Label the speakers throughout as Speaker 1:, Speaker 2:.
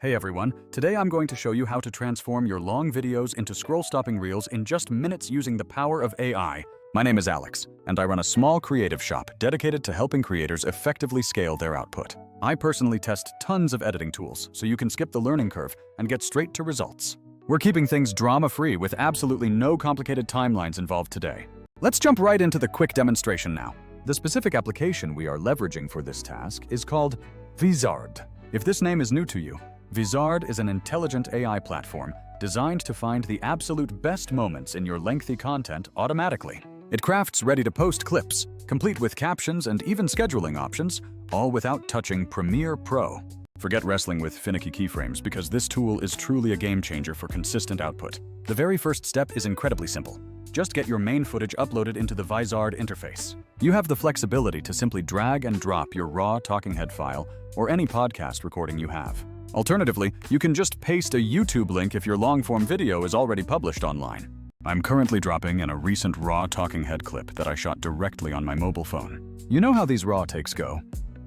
Speaker 1: Hey everyone, today I'm going to show you how to transform your long videos into scroll-stopping reels in just minutes using the power of AI. My name is Alex, and I run a small creative shop dedicated to helping creators effectively scale their output. I personally test tons of editing tools, so you can skip the learning curve and get straight to results. We're keeping things drama-free with absolutely no complicated timelines involved today. Let's jump right into the quick demonstration now. The specific application we are leveraging for this task is called Vizard. If this name is new to you, Vizard is an intelligent AI platform designed to find the absolute best moments in your lengthy content automatically. It crafts ready-to-post clips, complete with captions and even scheduling options, all without touching Premiere Pro. Forget wrestling with finicky keyframes because this tool is truly a game-changer for consistent output. The very first step is incredibly simple. Just get your main footage uploaded into the Vizard interface. You have the flexibility to simply drag and drop your raw talking head file or any podcast recording you have. Alternatively, you can just paste a YouTube link if your long-form video is already published online. I'm currently dropping in a recent raw talking head clip that I shot directly on my mobile phone. You know how these raw takes go?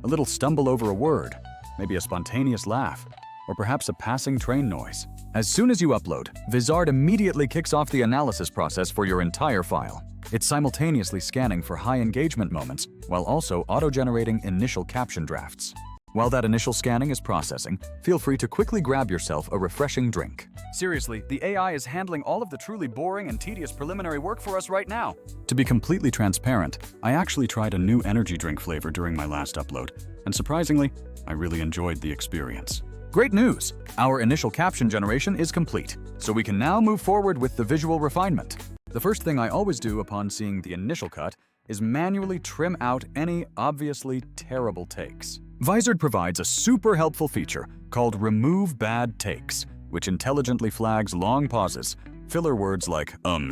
Speaker 1: A little stumble over a word, maybe a spontaneous laugh, or perhaps a passing train noise. As soon as you upload, Vizard immediately kicks off the analysis process for your entire file. It's simultaneously scanning for high engagement moments while also auto-generating initial caption drafts. While that initial scanning is processing, feel free to quickly grab yourself a refreshing drink. Seriously, the AI is handling all of the truly boring and tedious preliminary work for us right now. To be completely transparent, I actually tried a new energy drink flavor during my last upload, and surprisingly, I really enjoyed the experience. Great news! Our initial caption generation is complete, so we can now move forward with the visual refinement. The first thing I always do upon seeing the initial cut is manually trim out any obviously terrible takes. Vizard provides a super helpful feature called Remove Bad Takes, which intelligently flags long pauses, filler words like and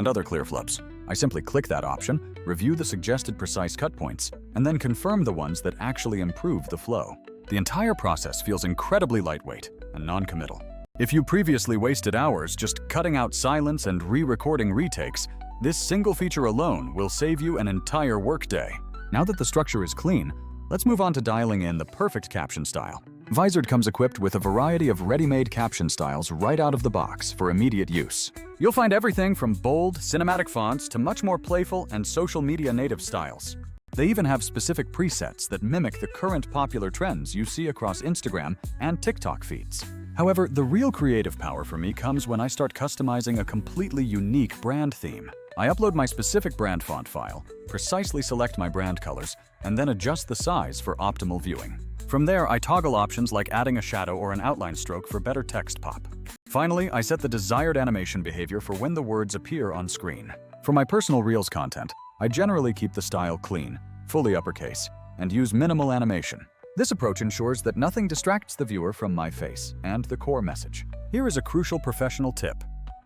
Speaker 1: other clear flubs. I simply click that option, review the suggested precise cut points, and then confirm the ones that actually improve the flow. The entire process feels incredibly lightweight and non-committal. If you previously wasted hours just cutting out silence and re-recording retakes, this single feature alone will save you an entire workday. Now that the structure is clean, let's move on to dialing in the perfect caption style. Vizard comes equipped with a variety of ready-made caption styles right out of the box for immediate use. You'll find everything from bold, cinematic fonts to much more playful and social media native styles. They even have specific presets that mimic the current popular trends you see across Instagram and TikTok feeds. However, the real creative power for me comes when I start customizing a completely unique brand theme. I upload my specific brand font file, precisely select my brand colors, and then adjust the size for optimal viewing. From there, I toggle options like adding a shadow or an outline stroke for better text pop. Finally, I set the desired animation behavior for when the words appear on screen. For my personal Reels content, I generally keep the style clean, fully uppercase, and use minimal animation. This approach ensures that nothing distracts the viewer from my face and the core message. Here is a crucial professional tip.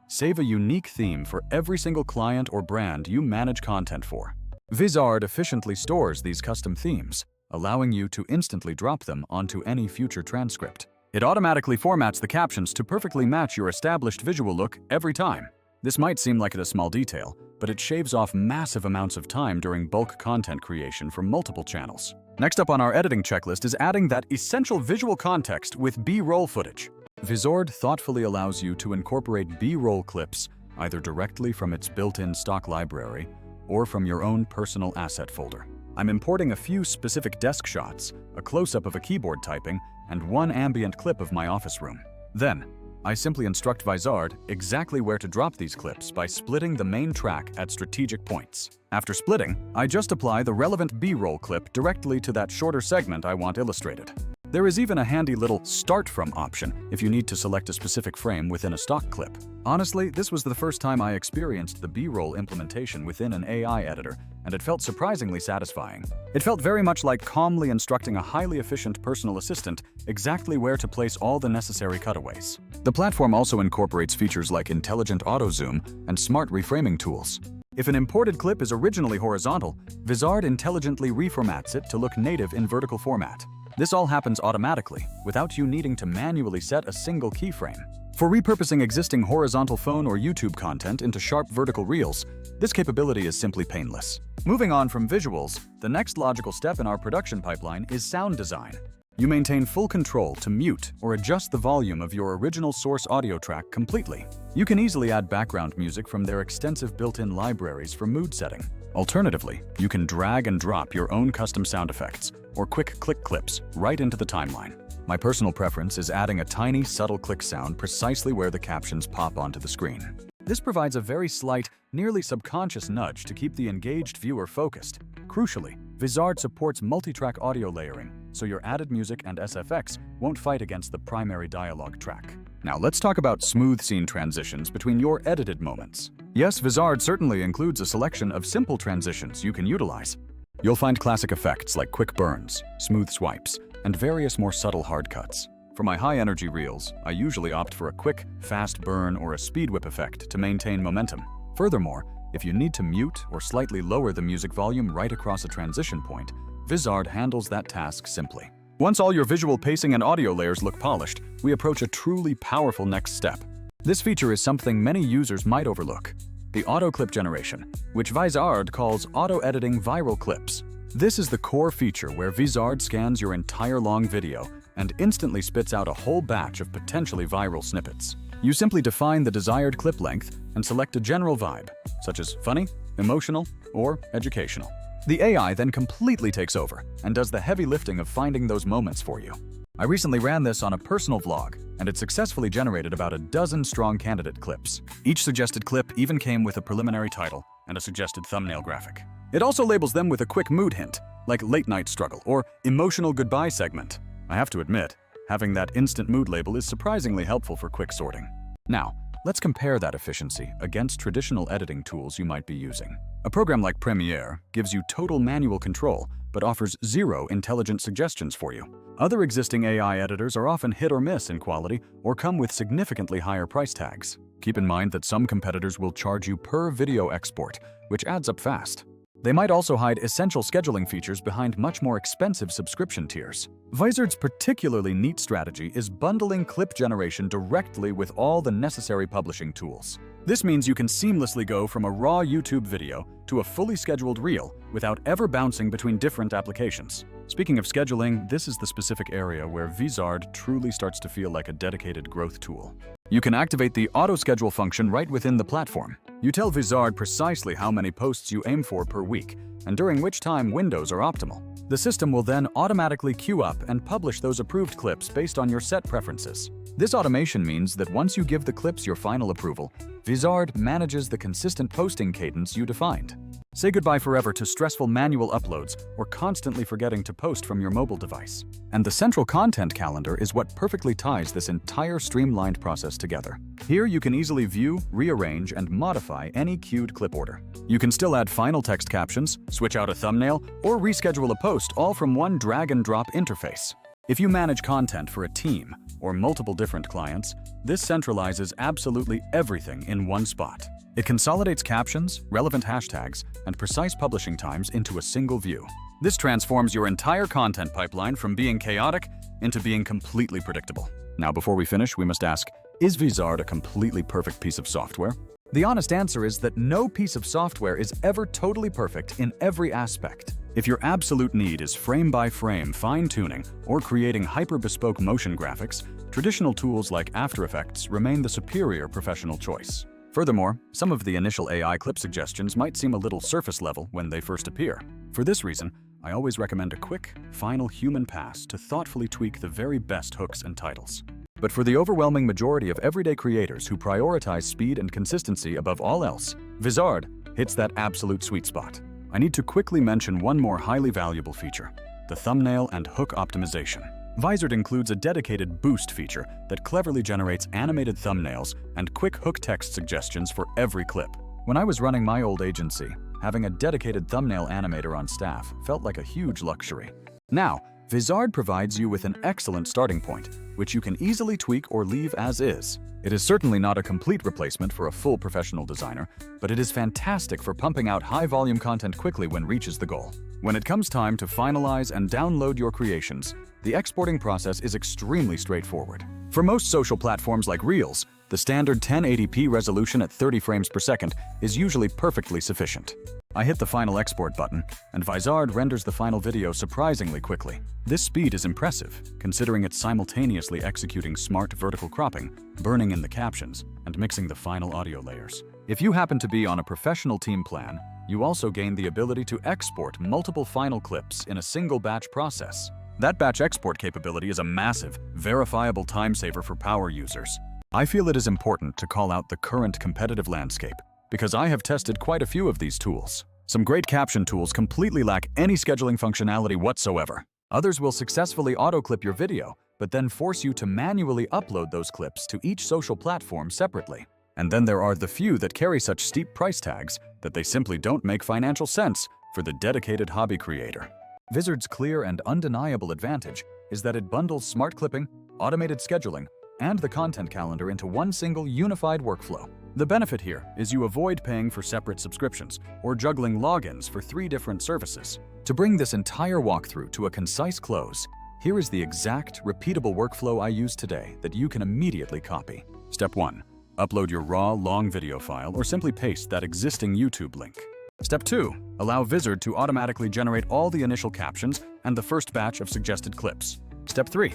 Speaker 1: Save a unique theme for every single client or brand you manage content for. Vizard efficiently stores these custom themes, allowing you to instantly drop them onto any future transcript. It automatically formats the captions to perfectly match your established visual look every time. This might seem like a small detail, but it shaves off massive amounts of time during bulk content creation for multiple channels. Next up on our editing checklist is adding that essential visual context with B-roll footage. Vizard thoughtfully allows you to incorporate B-roll clips either directly from its built-in stock library or from your own personal asset folder. I'm importing a few specific desk shots, a close-up of a keyboard typing, and one ambient clip of my office room. Then, I simply instruct Vizard exactly where to drop these clips by splitting the main track at strategic points. After splitting, I just apply the relevant B-roll clip directly to that shorter segment I want illustrated. There is even a handy little Start From option if you need to select a specific frame within a stock clip. Honestly, this was the first time I experienced the B-roll implementation within an AI editor, and it felt surprisingly satisfying. It felt very much like calmly instructing a highly efficient personal assistant exactly where to place all the necessary cutaways. The platform also incorporates features like intelligent auto-zoom and smart reframing tools. If an imported clip is originally horizontal, Vizard intelligently reformats it to look native in vertical format. This all happens automatically, without you needing to manually set a single keyframe. For repurposing existing horizontal phone or YouTube content into sharp vertical reels, this capability is simply painless. Moving on from visuals, the next logical step in our production pipeline is sound design. You maintain full control to mute or adjust the volume of your original source audio track completely. You can easily add background music from their extensive built-in libraries for mood setting. Alternatively, you can drag and drop your own custom sound effects or quick click clips right into the timeline. My personal preference is adding a tiny, subtle click sound precisely where the captions pop onto the screen. This provides a very slight, nearly subconscious nudge to keep the engaged viewer focused. Crucially, Vizard supports multi-track audio layering, so your added music and SFX won't fight against the primary dialogue track. Now let's talk about smooth scene transitions between your edited moments. Yes, Vizard certainly includes a selection of simple transitions you can utilize. You'll find classic effects like quick burns, smooth swipes, and various more subtle hard cuts. For my high-energy reels, I usually opt for a quick, fast burn or a speed whip effect to maintain momentum. Furthermore, if you need to mute or slightly lower the music volume right across a transition point, Vizard handles that task simply. Once all your visual pacing and audio layers look polished, we approach a truly powerful next step. This feature is something many users might overlook: the auto clip generation, which Vizard calls auto-editing viral clips. This is the core feature where Vizard scans your entire long video and instantly spits out a whole batch of potentially viral snippets. You simply define the desired clip length and select a general vibe, such as funny, emotional, or educational. The AI then completely takes over and does the heavy lifting of finding those moments for you. I recently ran this on a personal vlog, and it successfully generated about a dozen strong candidate clips. Each suggested clip even came with a preliminary title and a suggested thumbnail graphic. It also labels them with a quick mood hint, like late night struggle or emotional goodbye segment. I have to admit, having that instant mood label is surprisingly helpful for quick sorting. Now, let's compare that efficiency against traditional editing tools you might be using. A program like Premiere gives you total manual control, but offers zero intelligent suggestions for you. Other existing AI editors are often hit or miss in quality or come with significantly higher price tags. Keep in mind that some competitors will charge you per video export, which adds up fast. They might also hide essential scheduling features behind much more expensive subscription tiers. Vizard's particularly neat strategy is bundling clip generation directly with all the necessary publishing tools. This means you can seamlessly go from a raw YouTube video to a fully scheduled reel without ever bouncing between different applications. Speaking of scheduling, this is the specific area where Vizard truly starts to feel like a dedicated growth tool. You can activate the auto-schedule function right within the platform. You tell Vizard precisely how many posts you aim for per week, and during which time windows are optimal. The system will then automatically queue up and publish those approved clips based on your set preferences. This automation means that once you give the clips your final approval, Vizard manages the consistent posting cadence you defined. Say goodbye forever to stressful manual uploads or constantly forgetting to post from your mobile device. And the central content calendar is what perfectly ties this entire streamlined process together. Here you can easily view, rearrange, and modify any queued clip order. You can still add final text captions, switch out a thumbnail, or reschedule a post all from one drag-and-drop interface. If you manage content for a team or multiple different clients, this centralizes absolutely everything in one spot. It consolidates captions, relevant hashtags, and precise publishing times into a single view. This transforms your entire content pipeline from being chaotic into being completely predictable. Now, before we finish, we must ask, is Vizard a completely perfect piece of software? The honest answer is that no piece of software is ever totally perfect in every aspect. If your absolute need is frame-by-frame fine-tuning or creating hyper-bespoke motion graphics, traditional tools like After Effects remain the superior professional choice. Furthermore, some of the initial AI clip suggestions might seem a little surface level when they first appear. For this reason, I always recommend a quick, final human pass to thoughtfully tweak the very best hooks and titles. But for the overwhelming majority of everyday creators who prioritize speed and consistency above all else, Vizard hits that absolute sweet spot. I need to quickly mention one more highly valuable feature: the thumbnail and hook optimization. Vizard includes a dedicated boost feature that cleverly generates animated thumbnails and quick hook text suggestions for every clip. When I was running my old agency, having a dedicated thumbnail animator on staff felt like a huge luxury. Now, Vizard provides you with an excellent starting point, which you can easily tweak or leave as is. It is certainly not a complete replacement for a full professional designer, but it is fantastic for pumping out high-volume content quickly when reaches the goal. When it comes time to finalize and download your creations, the exporting process is extremely straightforward. For most social platforms like Reels, the standard 1080p resolution at 30 frames per second is usually perfectly sufficient. I hit the final export button, and Vizard renders the final video surprisingly quickly. This speed is impressive, considering it's simultaneously executing smart vertical cropping, burning in the captions, and mixing the final audio layers. If you happen to be on a professional team plan, you also gain the ability to export multiple final clips in a single batch process. That batch export capability is a massive, verifiable time saver for power users. I feel it is important to call out the current competitive landscape, because I have tested quite a few of these tools. Some great caption tools completely lack any scheduling functionality whatsoever. Others will successfully auto-clip your video, but then force you to manually upload those clips to each social platform separately. And then there are the few that carry such steep price tags that they simply don't make financial sense for the dedicated hobby creator. Vizard's clear and undeniable advantage is that it bundles smart clipping, automated scheduling, and the content calendar into one single unified workflow. The benefit here is you avoid paying for separate subscriptions or juggling logins for 3 different services. To bring this entire walkthrough to a concise close, here is the exact, repeatable workflow I use today that you can immediately copy. Step 1. Upload your raw, long video file or simply paste that existing YouTube link. Step 2. Allow Vizard to automatically generate all the initial captions and the first batch of suggested clips. Step 3.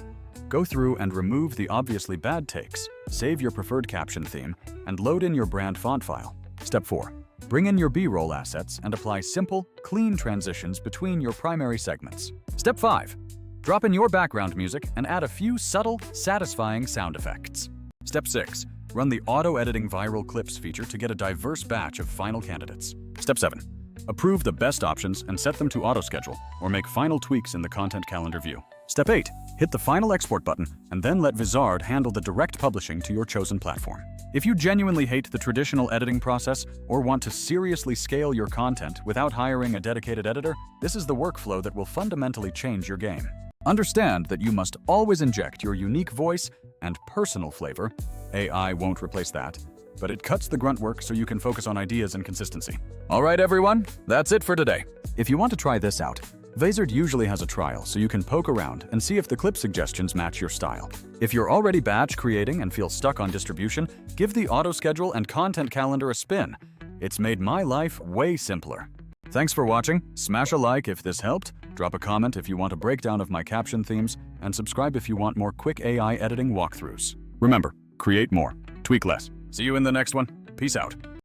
Speaker 1: Go through and remove the obviously bad takes, save your preferred caption theme, and load in your brand font file. Step 4. Bring in your B-roll assets and apply simple, clean transitions between your primary segments. Step 5. Drop in your background music and add a few subtle, satisfying sound effects. Step 6. Run the auto-editing viral clips feature to get a diverse batch of final candidates. Step 7. Approve the best options and set them to auto-schedule or make final tweaks in the content calendar view. Step 8. Hit the final export button and then let Vizard handle the direct publishing to your chosen platform. If you genuinely hate the traditional editing process or want to seriously scale your content without hiring a dedicated editor, this is the workflow that will fundamentally change your game. Understand that you must always inject your unique voice and personal flavor. AI won't replace that, but it cuts the grunt work so you can focus on ideas and consistency. All right, everyone, that's it for today. If you want to try this out, Vizard usually has a trial so you can poke around and see if the clip suggestions match your style. If you're already batch creating and feel stuck on distribution, give the auto schedule and content calendar a spin. It's made my life way simpler. Thanks for watching. Smash a like if this helped, drop a comment if you want a breakdown of my caption themes, and subscribe if you want more quick AI editing walkthroughs. Remember, create more, tweak less. See you in the next one. Peace out.